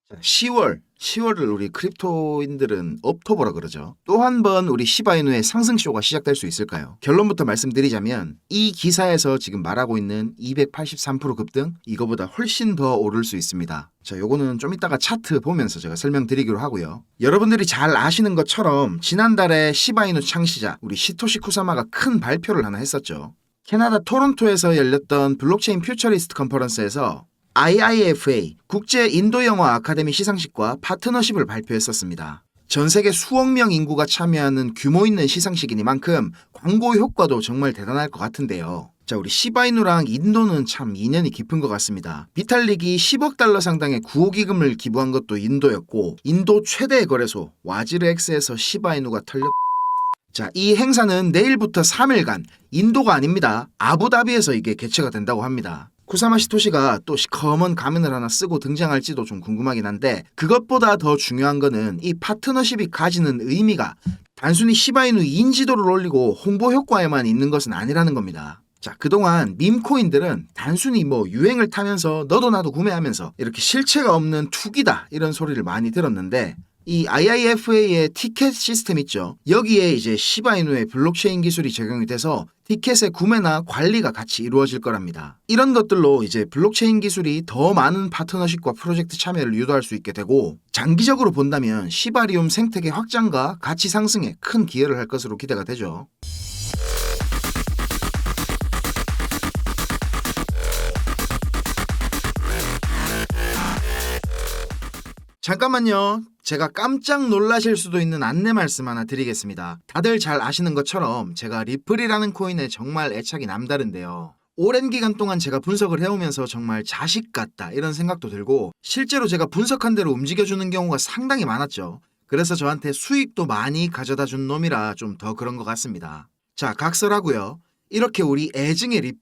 자, 10월을 우리 크립토인들은 업토버라 그러죠. 또 한 번 우리 시바이누의 상승쇼가 시작될 수 있을까요? 결론부터 말씀드리자면 이 기사에서 지금 말하고 있는 283% 급등 이거보다 훨씬 더 오를 수 있습니다. 자, 요거는 좀 이따가 차트 보면서 제가 설명드리기로 하고요. 여러분들이 잘 아시는 것처럼 지난달에 시바이누 창시자 우리 시토시 쿠사마가 큰 발표를 하나 했었죠. 캐나다 토론토에서 열렸던 블록체인 퓨처리스트 컨퍼런스에서 IIFA 국제 인도영어 아카데미 시상식과 파트너십을 발표했었습니다. 전 세계 수억 명 인구가 참여하는 규모 있는 시상식이니만큼 광고 효과도 정말 대단할 것 같은데요. 자, 우리 시바이누랑 인도는 참 인연이 깊은 것 같습니다. 비탈릭이 10억 달러 상당의 구호기금을 기부한 것도 인도였고, 인도 최대 거래소 와지르엑스에서 시바이누가 털렸. 자, 이 행사는 내일부터 3일간 인도가 아닙니다. 아부다비에서 이게 개최가 된다고 합니다. 쿠사마 시토시가 또 시커먼 가면을 하나 쓰고 등장할지도 좀 궁금하긴 한데, 그것보다 더 중요한 거는 이 파트너십이 가지는 의미가 단순히 시바이누 인지도를 올리고 홍보 효과에만 있는 것은 아니라는 겁니다. 자, 그동안 밈코인들은 단순히 유행을 타면서 너도 나도 구매하면서 이렇게 실체가 없는 투기다 이런 소리를 많이 들었는데, 이 IIFA의 티켓 시스템 있죠. 여기에 이제 시바이누의 블록체인 기술이 적용이 돼서 티켓의 구매나 관리가 같이 이루어질 거랍니다. 이런 것들로 이제 블록체인 기술이 더 많은 파트너십과 프로젝트 참여를 유도할 수 있게 되고, 장기적으로 본다면 시바리움 생태계 확장과 가치 상승에 큰 기여를 할 것으로 기대가 되죠. 잠깐만요. 제가 깜짝 놀라실 수도 있는 안내 말씀 하나 드리겠습니다. 다들 잘 아시는 것처럼 제가 리플이라는 코인에 정말 애착이 남다른데요. 오랜 기간 동안 제가 분석을 해오면서 정말 자식 같다 이런 생각도 들고, 실제로 제가 분석한 대로 움직여주는 경우가 상당히 많았죠. 그래서 저한테 수익도 많이 가져다 준 놈이라 좀 더 그런 것 같습니다. 자, 각설하고요. 이렇게 우리 애증의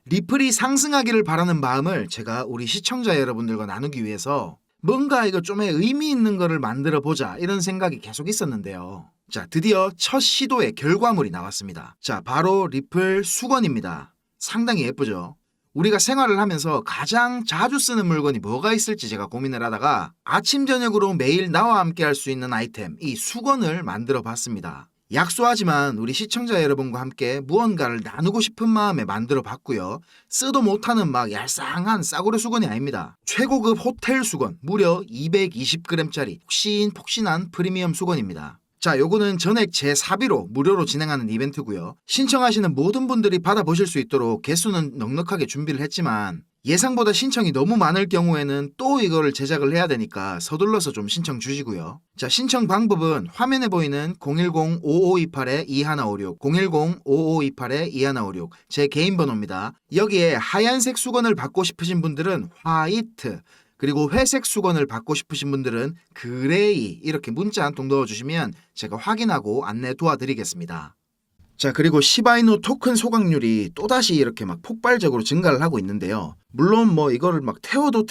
리플이 상승하기를 바라는 마음을 제가 우리 시청자 여러분들과 나누기 위해서 뭔가 이거 좀의 의미 있는 거를 만들어 보자 이런 생각이 계속 있었는데요. 자, 드디어 첫 시도의 결과물이 나왔습니다. 자, 바로 리플 수건입니다. 상당히 예쁘죠? 우리가 생활을 하면서 가장 자주 쓰는 물건이 뭐가 있을지 제가 고민을 하다가 아침 저녁으로 매일 나와 함께 할 수 있는 아이템, 이 수건을 만들어 봤습니다. 약소하지만 우리 시청자 여러분과 함께 무언가를 나누고 싶은 마음에 만들어 봤고요. 쓰도 못하는 막 얄쌍한 싸구려 수건이 아닙니다. 최고급 호텔 수건, 무려 220g짜리 폭신폭신한 프리미엄 수건입니다. 자, 요거는 전액 제 사비로 무료로 진행하는 이벤트고요. 신청하시는 모든 분들이 받아보실 수 있도록 개수는 넉넉하게 준비를 했지만, 예상보다 신청이 너무 많을 경우에는 또 이거를 제작을 해야 되니까 서둘러서 좀 신청 주시고요. 자, 신청 방법은 화면에 보이는 010-5528-2156, 010-5528-2156 제 개인 번호입니다. 여기에 하얀색 수건을 받고 싶으신 분들은 화이트, 그리고 회색 수건을 받고 싶으신 분들은 그레이 이렇게 문자 한 통 넣어주시면 제가 확인하고 안내 도와드리겠습니다. 자, 그리고 시바이누 토큰 소각률이 또다시 이렇게 막 폭발적으로 증가를 하고 있는데요. 물론 이거를 막 태워도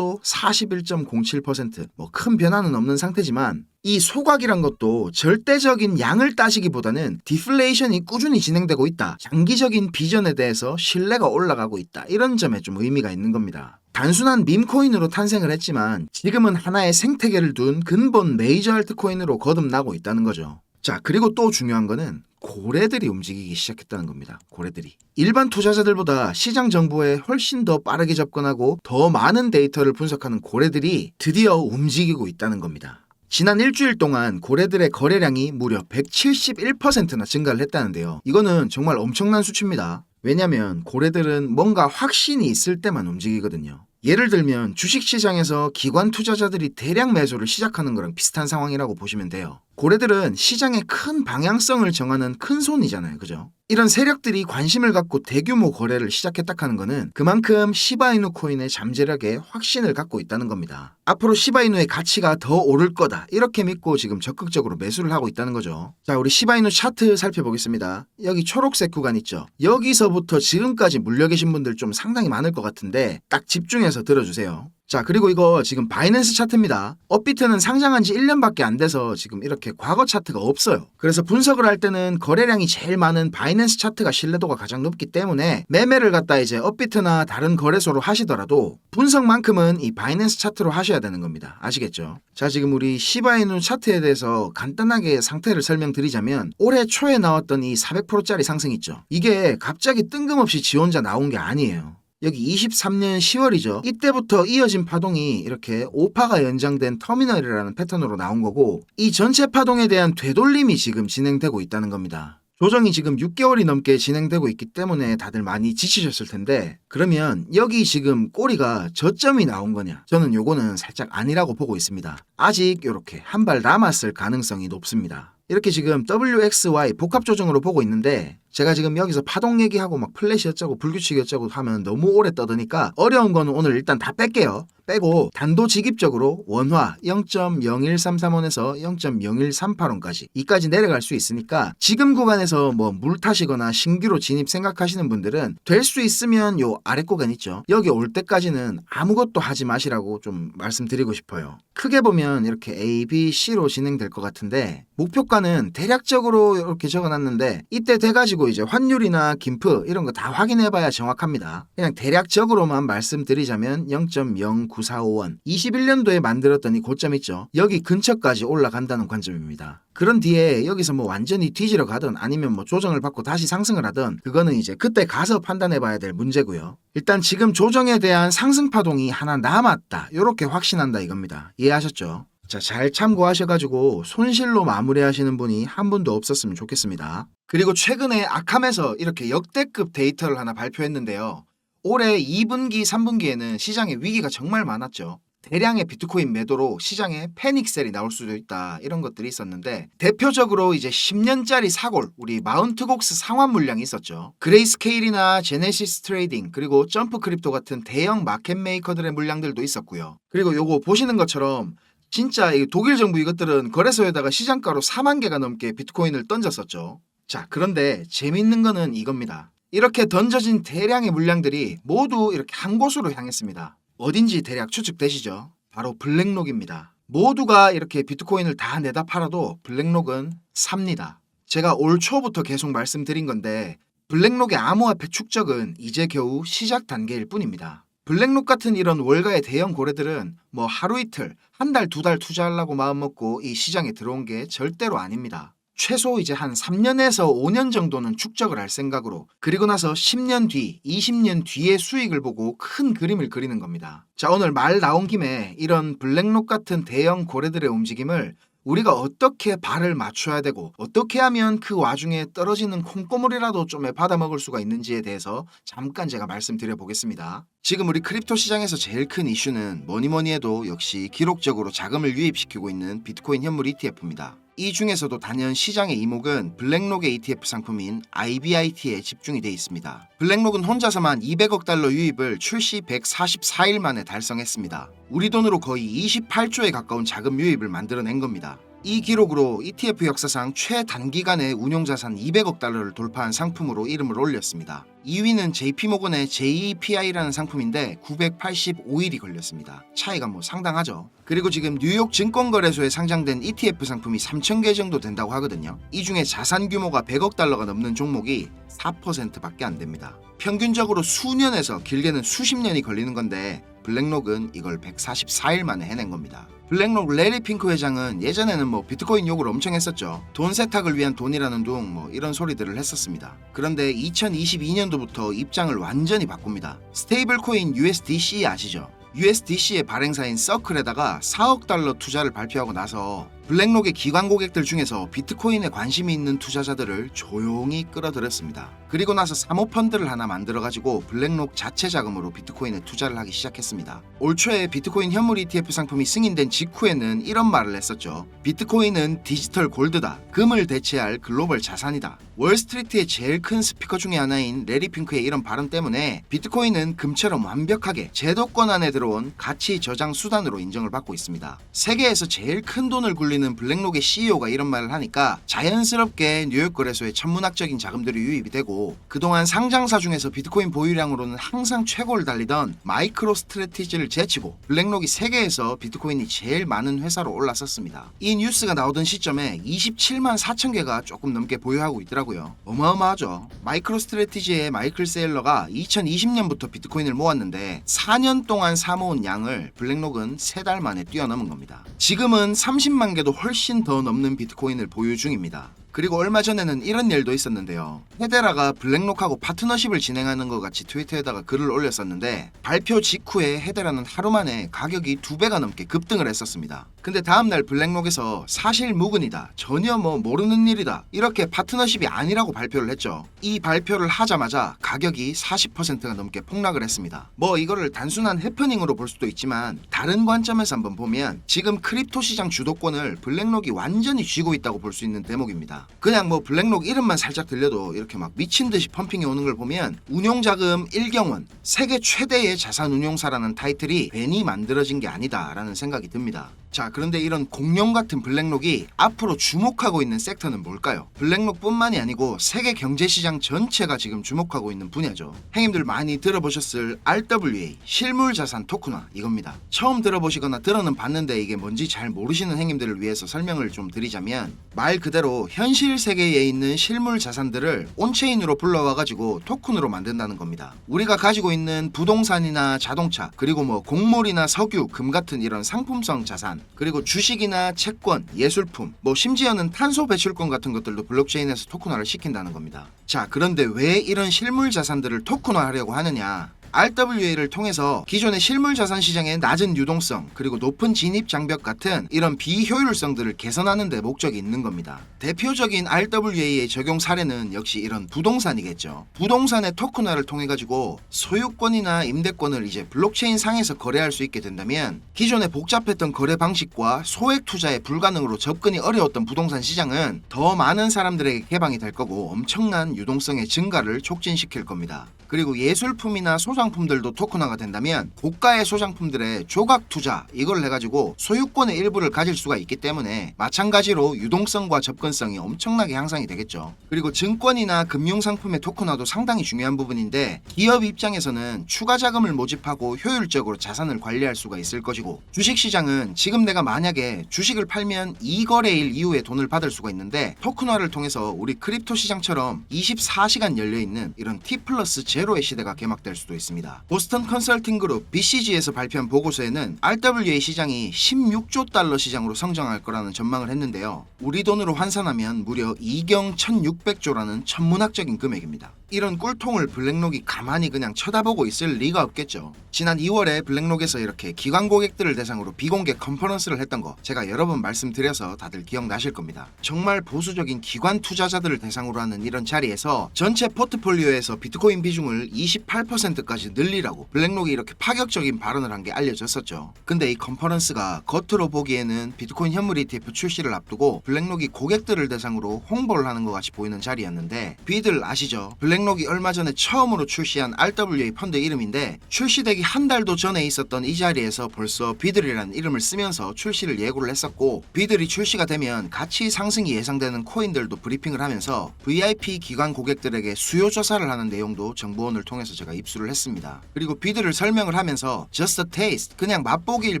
41.07% 큰 변화는 없는 상태지만, 이 소각이란 것도 절대적인 양을 따지기보다는 디플레이션이 꾸준히 진행되고 있다, 장기적인 비전에 대해서 신뢰가 올라가고 있다, 이런 점에 좀 의미가 있는 겁니다. 단순한 밈코인으로 탄생을 했지만 지금은 하나의 생태계를 둔 근본 메이저 알트코인으로 거듭나고 있다는 거죠. 자, 그리고 또 중요한 거는 고래들이 움직이기 시작했다는 겁니다. 고래들이. 일반 투자자들보다 시장 정보에 훨씬 더 빠르게 접근하고 더 많은 데이터를 분석하는 고래들이 드디어 움직이고 있다는 겁니다. 지난 일주일 동안 고래들의 거래량이 무려 171%나 증가를 했다는데요. 이거는 정말 엄청난 수치입니다. 왜냐면 고래들은 뭔가 확신이 있을 때만 움직이거든요. 예를 들면 주식시장에서 기관 투자자들이 대량 매수를 시작하는 거랑 비슷한 상황이라고 보시면 돼요. 고래들은 시장의 큰 방향성을 정하는 큰 손이잖아요. 그죠? 이런 세력들이 관심을 갖고 대규모 거래를 시작했다 하는 거는 그만큼 시바이누 코인의 잠재력에 확신을 갖고 있다는 겁니다. 앞으로 시바이누의 가치가 더 오를 거다 이렇게 믿고 지금 적극적으로 매수를 하고 있다는 거죠. 자, 우리 시바이누 차트 살펴보겠습니다. 여기 초록색 구간 있죠? 여기서부터 지금까지 물려 계신 분들 좀 상당히 많을 것 같은데 딱 집중해서 들어주세요. 자, 그리고 이거 지금 바이낸스 차트입니다. 업비트는 상장한 지 1년밖에 안 돼서 지금 이렇게 과거 차트가 없어요. 그래서 분석을 할 때는 거래량이 제일 많은 바이낸스 차트가 신뢰도가 가장 높기 때문에 매매를 갖다 이제 업비트나 다른 거래소로 하시더라도 분석만큼은 이 바이낸스 차트로 하셔야 되는 겁니다. 아시겠죠? 자, 지금 우리 시바이누 차트에 대해서 간단하게 상태를 설명드리자면 올해 초에 나왔던 이 400%짜리 상승 있죠. 이게 갑자기 뜬금없이 지 혼자 나온 게 아니에요. 여기 23년 10월이죠. 이때부터 이어진 파동이 이렇게 5파가 연장된 터미널이라는 패턴으로 나온 거고 이 전체 파동에 대한 되돌림이 지금 진행되고 있다는 겁니다. 조정이 지금 6개월이 넘게 진행되고 있기 때문에 다들 많이 지치셨을 텐데 그러면 여기 지금 꼬리가 저점이 나온 거냐? 저는 요거는 살짝 아니라고 보고 있습니다. 아직 이렇게 한 발 남았을 가능성이 높습니다. 이렇게 지금 WXY 복합 조정으로 보고 있는데 제가 지금 여기서 파동 얘기하고 막 플래시 어쩌고 불규칙 어쩌고 하면 너무 오래 떠드니까 어려운 거는 오늘 일단 다 뺄게요. 빼고 단도직입적으로 원화 0.01331원에서 0.01381원까지 이까지 내려갈 수 있으니까 지금 구간에서 뭐 물 타시거나 신규로 진입 생각하시는 분들은 될 수 있으면 요 아래 구간 있죠. 여기 올 때까지는 아무것도 하지 마시라고 좀 말씀드리고 싶어요. 크게 보면 이렇게 A, B, C로 진행될 것 같은데 목표가는 대략적으로 이렇게 적어놨는데 이때 돼가지고 이제 환율이나 김프 이런 거 다 확인해봐야 정확합니다. 그냥 대략적으로만 말씀드리자면 0.0945원 21년도에 만들었던 이 고점 있죠. 여기 근처까지 올라간다는 관점입니다. 그런 뒤에 여기서 뭐 완전히 뒤지러 가든 아니면 뭐 조정을 받고 다시 상승을 하든 그거는 이제 그때 가서 판단해봐야 될 문제고요. 일단 지금 조정에 대한 상승 파동이 하나 남았다. 이렇게 확신한다 이겁니다. 이해하셨죠? 자, 잘 참고하셔가지고 손실로 마무리하시는 분이 한 분도 없었으면 좋겠습니다. 그리고 최근에 아캄에서 이렇게 역대급 데이터를 하나 발표했는데요. 올해 2분기, 3분기에는 시장에 위기가 정말 많았죠. 대량의 비트코인 매도로 시장에 패닉셀이 나올 수도 있다 이런 것들이 있었는데 대표적으로 이제 10년짜리 사골 우리 마운트곡스 상환 물량이 있었죠. 그레이스케일이나 제네시스 트레이딩 그리고 점프 크립토 같은 대형 마켓 메이커들의 물량들도 있었고요. 그리고 요거 보시는 것처럼 진짜 이 독일 정부 이것들은 거래소에다가 시장가로 4만 개가 넘게 비트코인을 던졌었죠. 자, 그런데 재밌는 거는 이겁니다. 이렇게 던져진 대량의 물량들이 모두 이렇게 한 곳으로 향했습니다. 어딘지 대략 추측되시죠? 바로 블랙록입니다. 모두가 이렇게 비트코인을 다 내다 팔아도 블랙록은 삽니다. 제가 올 초부터 계속 말씀드린 건데 블랙록의 암호화폐 축적은 이제 겨우 시작 단계일 뿐입니다. 블랙록 같은 이런 월가의 대형 고래들은 뭐 하루 이틀, 한 달, 두 달 투자하려고 마음먹고 이 시장에 들어온 게 절대로 아닙니다. 최소 이제 한 3년에서 5년 정도는 축적을 할 생각으로 그리고 나서 10년 뒤, 20년 뒤의 수익을 보고 큰 그림을 그리는 겁니다. 자, 오늘 말 나온 김에 이런 블랙록 같은 대형 고래들의 움직임을 우리가 어떻게 발을 맞춰야 되고 어떻게 하면 그 와중에 떨어지는 콩고물이라도 좀 받아먹을 수가 있는지에 대해서 잠깐 제가 말씀드려 보겠습니다. 지금 우리 크립토 시장에서 제일 큰 이슈는 뭐니 해도 역시 기록적으로 자금을 유입시키고 있는 비트코인 현물 ETF입니다. 이 중에서도 단연 시장의 이목은 블랙록의 ETF 상품인 IBIT에 집중이 돼 있습니다. 블랙록은 혼자서만 200억 달러 유입을 출시 144일 만에 달성했습니다. 우리 돈으로 거의 28조에 가까운 자금 유입을 만들어낸 겁니다. 이 기록으로 ETF 역사상 최단기간에 운용자산 200억 달러를 돌파한 상품으로 이름을 올렸습니다. 2위는 JP모건의 JEPI라는 상품인데 985일이 걸렸습니다. 차이가 뭐 상당하죠. 그리고 지금 뉴욕 증권거래소에 상장된 ETF 상품이 3,000개 정도 된다고 하거든요. 이 중에 자산 규모가 100억 달러가 넘는 종목이 4%밖에 안 됩니다. 평균적으로 수년에서 길게는 수십 년이 걸리는 건데 블랙록은 이걸 144일 만에 해낸 겁니다. 블랙록 레리 핑크 회장은 예전에는 뭐 비트코인 욕을 엄청 했었죠. 돈 세탁을 위한 돈이라는 둥 뭐 이런 소리들을 했었습니다. 그런데 2022년도부터 입장을 완전히 바꿉니다. 스테이블 코인 USDC 아시죠? USDC의 발행사인 서클에다가 4억 달러 투자를 발표하고 나서 블랙록의 기관 고객들 중에서 비트코인에 관심이 있는 투자자들을 조용히 끌어들였습니다. 그리고 나서 사모펀드를 하나 만들어가지고 블랙록 자체 자금으로 비트코인에 투자를 하기 시작했습니다. 올 초에 비트코인 현물 ETF 상품이 승인된 직후에는 이런 말을 했었죠. 비트코인은 디지털 골드다. 금을 대체할 글로벌 자산이다. 월스트리트의 제일 큰 스피커 중에 하나인 레리 핑크의 이런 발언 때문에 비트코인은 금처럼 완벽하게 제도권 안에 들어온 가치 저장 수단으로 인정을 받고 있습니다. 세계에서 제일 큰 돈을 굴리는 불리는 블랙록의 CEO가 이런 말을 하니까 자연스럽게 뉴욕 거래소에 천문학적인 자금들이 유입이 되고, 그동안 상장사 중에서 비트코인 보유량으로는 항상 최고를 달리던 마이크로 스트래티지를 제치고 블랙록이 세계에서 비트코인이 제일 많은 회사로 올라섰습니다. 이 뉴스가 나오던 시점에 27만 4천 개가 조금 넘게 보유하고 있더라고요. 어마어마하죠. 마이크로 스트래티지의 마이클 세일러가 2020년부터 비트코인을 모았는데 4년 동안 사모은 양을 블랙록은 3달 만에 뛰어넘은 겁니다. 지금은 30만 개도 훨씬 더 넘는 비트코인을 보유 중입니다. 그리고 얼마 전에는 이런 일도 있었는데요. 헤데라가 블랙록하고 파트너십을 진행하는 것 같이 트위터에다가 글을 올렸었는데, 발표 직후에 헤데라는 하루 만에 가격이 2배가 넘게 급등을 했었습니다. 근데 다음날 블랙록에서 사실 무근이다, 전혀 모르는 일이다, 이렇게 파트너십이 아니라고 발표를 했죠. 이 발표를 하자마자 가격이 40%가 넘게 폭락을 했습니다. 이거를 단순한 해프닝으로 볼 수도 있지만, 다른 관점에서 한번 보면 지금 크립토 시장 주도권을 블랙록이 완전히 쥐고 있다고 볼 수 있는 대목입니다. 그냥 블랙록 이름만 살짝 들려도 이렇게 막 미친듯이 펌핑이 오는 걸 보면 운용자금 1경원, 세계 최대의 자산 운용사라는 타이틀이 괜히 만들어진 게 아니다라는 생각이 듭니다. 자, 그런데 이런 공룡 같은 블랙록이 앞으로 주목하고 있는 섹터는 뭘까요? 블랙록뿐만이 아니고 세계 경제시장 전체가 지금 주목하고 있는 분야죠. 형님들 많이 들어보셨을 RWA, 실물자산 토큰화, 이겁니다. 처음 들어보시거나 들어는 봤는데 이게 뭔지 잘 모르시는 형님들을 위해서 설명을 좀 드리자면, 말 그대로 현실 세계에 있는 실물 자산들을 온체인으로 불러와가지고 토큰으로 만든다는 겁니다. 우리가 가지고 있는 부동산이나 자동차, 그리고 곡물이나 석유, 금 같은 이런 상품성 자산, 그리고 주식이나 채권, 예술품, 심지어는 탄소 배출권 같은 것들도 블록체인에서 토큰화를 시킨다는 겁니다. 자, 그런데 왜 이런 실물 자산들을 토큰화하려고 하느냐? RWA를 통해서 기존의 실물 자산 시장의 낮은 유동성, 그리고 높은 진입 장벽 같은 이런 비효율성들을 개선하는 데 목적이 있는 겁니다. 대표적인 RWA의 적용 사례는 역시 이런 부동산이겠죠. 부동산의 토큰화를 통해 가지고 소유권이나 임대권을 이제 블록체인 상에서 거래할 수 있게 된다면, 기존의 복잡했던 거래 방식과 소액 투자에 불가능으로 접근이 어려웠던 부동산 시장은 더 많은 사람들에게 개방이 될 거고, 엄청난 유동성의 증가를 촉진시킬 겁니다. 그리고 예술품이나 소장품들도 토큰화가 된다면 고가의 소장품들의 조각 투자, 이걸 해가지고 소유권의 일부를 가질 수가 있기 때문에 마찬가지로 유동성과 접근성이 엄청나게 향상이 되겠죠. 그리고 증권이나 금융상품의 토큰화도 상당히 중요한 부분인데, 기업 입장에서는 추가 자금을 모집하고 효율적으로 자산을 관리할 수가 있을 것이고, 주식시장은 지금 내가 만약에 주식을 팔면 2거래일 이후에 돈을 받을 수가 있는데, 토큰화를 통해서 우리 크립토 시장처럼 24시간 열려있는 이런 T+0의 시대가 개막될 수도 있습니다. 보스턴 컨설팅 그룹 BCG에서 발표한 보고서에는 RWA 시장이 16조 달러 시장으로 성장할 거라는 전망을 했는데요. 우리 돈으로 환산하면 무려 2경 1600조라는 천문학적인 금액입니다. 이런 꿀통을 블랙록이 가만히 그냥 쳐다보고 있을 리가 없겠죠. 지난 2월에 블랙록에서 이렇게 기관 고객들을 대상으로 비공개 컨퍼런스를 했던 거 제가 여러 번 말씀드려서 다들 기억나실 겁니다. 정말 보수적인 기관 투자자들을 대상으로 하는 이런 자리에서 전체 포트폴리오에서 비트코인 비중을 28%까지 늘리라고 블랙록이 이렇게 파격적인 발언을 한 게 알려졌었죠. 근데 이 컨퍼런스가 겉으로 보기에는 비트코인 현물 ETF 출시를 앞두고 블랙록이 고객들을 대상으로 홍보를 하는 것 같이 보이는 자리였는데, 비들 아시죠? 블랙록이 얼마 전에 처음으로 출시한 RWA 펀드 이름인데, 출시되기 한 달도 전에 있었던 이 자리에서 벌써 비들이라는 이름을 쓰면서 출시를 예고를 했었고, 비들이 출시가 되면 가치 상승이 예상되는 코인들도 브리핑을 하면서 VIP 기관 고객들에게 수요 조사를 하는 내용도 정보원을 통해서 제가 입수를 했습니다. 그리고 비들을 설명을 하면서 Just a taste, 그냥 맛보기일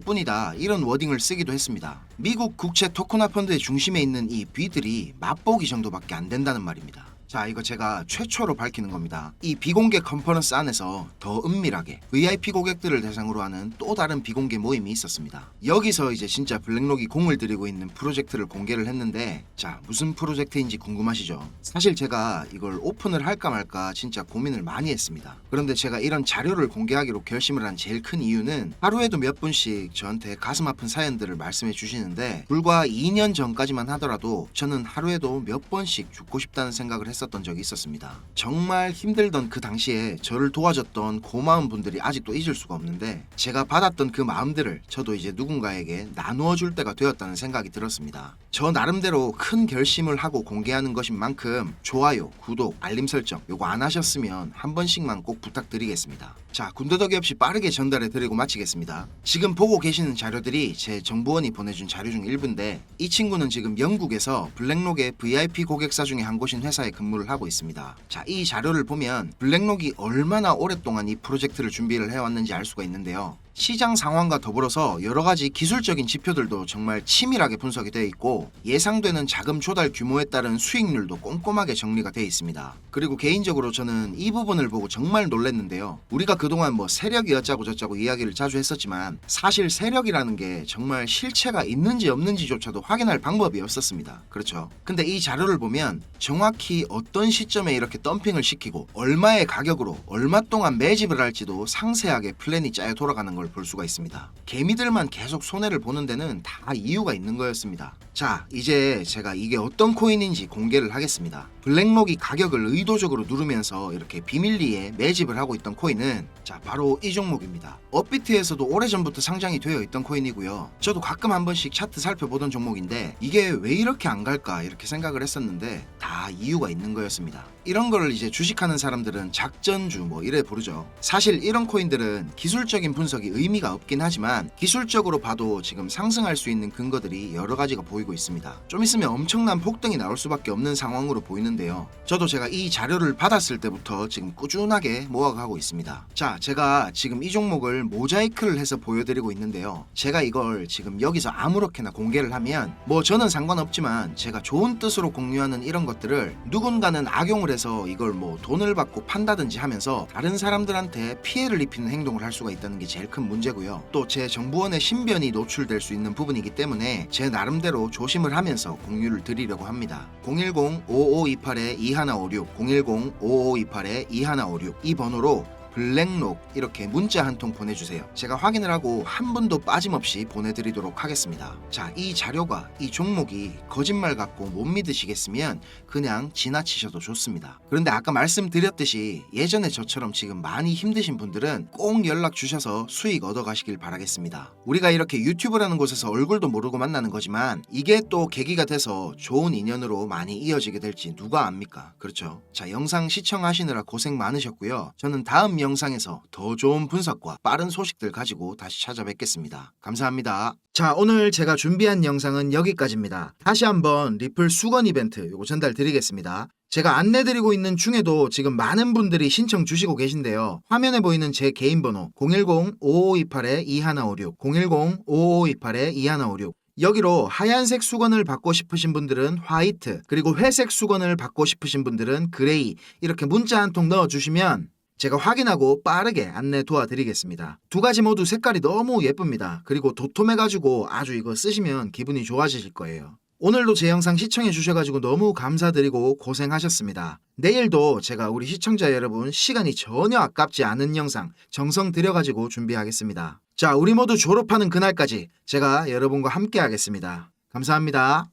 뿐이다, 이런 워딩을 쓰기도 했습니다. 미국 국채 토큰화 펀드의 중심에 있는 이 비들이 맛보기 정도밖에 안 된다는 말입니다. 자, 이거 제가 최초로 밝히는 겁니다. 이 비공개 컨퍼런스 안에서 더 은밀하게 VIP 고객들을 대상으로 하는 또 다른 비공개 모임이 있었습니다. 여기서 이제 진짜 블랙록이 공을 들이고 있는 프로젝트를 공개를 했는데, 자, 무슨 프로젝트인지 궁금하시죠? 사실 제가 이걸 오픈을 할까 말까 진짜 고민을 많이 했습니다. 그런데 제가 이런 자료를 공개하기로 결심을 한 제일 큰 이유는, 하루에도 몇 분씩 저한테 가슴 아픈 사연들을 말씀해 주시는데, 불과 2년 전까지만 하더라도 저는 하루에도 몇 번씩 죽고 싶다는 생각을 했었거든요. 했었던 적이 있었습니다. 정말 힘들던 그 당시에 저를 도와줬던 고마운 분들이 아직도 잊을 수가 없는데, 제가 받았던 그 마음들을 저도 이제 누군가에게 나누어 줄 때가 되었다는 생각이 들었습니다. 저 나름대로 큰 결심을 하고 공개하는 것인 만큼 좋아요, 구독, 알림 설정 요거 안 하셨으면 한 번씩만 꼭 부탁드리겠습니다. 자, 군더더기 없이 빠르게 전달해 드리고 마치겠습니다. 지금 보고 계시는 자료들이 제 정보원이 보내준 자료 중 일부인데, 이 친구는 지금 영국에서 블랙록의 VIP 고객사 중에 한 곳인 회사에 근무를 하고 있습니다. 자, 이 자료를 보면 블랙록이 얼마나 오랫동안 이 프로젝트를 준비를 해왔는지 알 수가 있는데요. 시장 상황과 더불어서 여러가지 기술적인 지표들도 정말 치밀하게 분석이 되어 있고, 예상되는 자금 조달 규모에 따른 수익률도 꼼꼼하게 정리가 되어 있습니다. 그리고 개인적으로 저는 이 부분을 보고 정말 놀랐는데요. 우리가 그동안 뭐 세력이 어쩌고 저쩌고 이야기를 자주 했었지만, 사실 세력이라는 게 정말 실체가 있는지 없는지조차도 확인할 방법이 없었습니다. 그렇죠? 근데 이 자료를 보면 정확히 어떤 시점에 이렇게 덤핑을 시키고 얼마의 가격으로 얼마 동안 매집을 할지도 상세하게 플랜이 짜여 돌아가는 걸 볼 수가 있습니다. 개미들만 계속 손해를 보는 데는 다 이유가 있는 거였습니다. 자, 이제 제가 이게 어떤 코인인지 공개를 하겠습니다. 블랙록이 가격을 의도적으로 누르면서 이렇게 비밀리에 매집을 하고 있던 코인은 자, 바로 이 종목입니다. 업비트에서도 오래전부터 상장이 되어 있던 코인이고요. 저도 가끔 한 번씩 차트 살펴보던 종목인데, 이게 왜 이렇게 안 갈까 이렇게 생각을 했었는데 다 이유가 있는 거였습니다. 이런 걸 이제 주식하는 사람들은 작전주 뭐 이래 부르죠. 사실 이런 코인들은 기술적인 분석이 의미가 없긴 하지만 기술적으로 봐도 지금 상승할 수 있는 근거들이 여러 가지가 보이고 있습니다. 좀 있으면 엄청난 폭등이 나올 수밖에 없는 상황으로 보이는데요. 저도 제가 이 자료를 받았을 때부터 지금 꾸준하게 모아가고 있습니다. 자, 제가 지금 이 종목을 모자이크를 해서 보여드리고 있는데요. 제가 이걸 지금 여기서 아무렇게나 공개를 하면 뭐 저는 상관없지만, 제가 좋은 뜻으로 공유하는 이런 것들을 누군가는 악용을 해서 이걸 뭐 돈을 받고 판다든지 하면서 다른 사람들한테 피해를 입히는 행동을 할 수가 있다는 게 제일 큰 문제고요. 또 제 정보원의 신변이 노출될 수 있는 부분이기 때문에 제 나름대로 조심을 하면서 공유를 드리려고 합니다. 010-5528-2156 010-5528-2156 이 번호로 블랙록 이렇게 문자 한 통 보내주세요. 제가 확인을 하고 한 분도 빠짐없이 보내드리도록 하겠습니다. 자, 이 자료가, 이 종목이 거짓말 같고 못 믿으시겠으면 그냥 지나치셔도 좋습니다. 그런데 아까 말씀드렸듯이 예전에 저처럼 지금 많이 힘드신 분들은 꼭 연락 주셔서 수익 얻어가시길 바라겠습니다. 우리가 이렇게 유튜브라는 곳에서 얼굴도 모르고 만나는 거지만, 이게 또 계기가 돼서 좋은 인연으로 많이 이어지게 될지 누가 압니까? 그렇죠? 자, 영상 시청하시느라 고생 많으셨고요. 저는 다음 영상에서 더 좋은 분석과 빠른 소식들 가지고 다시 찾아뵙겠습니다. 감사합니다. 자, 오늘 제가 준비한 영상은 여기까지입니다. 다시 한번 리플 수건 이벤트 요거 전달 드리겠습니다. 제가 안내드리고 있는 중에도 지금 많은 분들이 신청 주시고 계신데요. 화면에 보이는 제 개인 번호 010-5528-2156 010-5528-2156 여기로 하얀색 수건을 받고 싶으신 분들은 화이트, 그리고 회색 수건을 받고 싶으신 분들은 그레이, 이렇게 문자 한 통 넣어주시면 제가 확인하고 빠르게 안내 도와드리겠습니다. 두 가지 모두 색깔이 너무 예쁩니다. 그리고 도톰해가지고 아주 이거 쓰시면 기분이 좋아지실 거예요. 오늘도 제 영상 시청해 주셔가지고 너무 감사드리고 고생하셨습니다. 내일도 제가 우리 시청자 여러분 시간이 전혀 아깝지 않은 영상 정성 들여가지고 준비하겠습니다. 자, 우리 모두 졸업하는 그날까지 제가 여러분과 함께 하겠습니다. 감사합니다.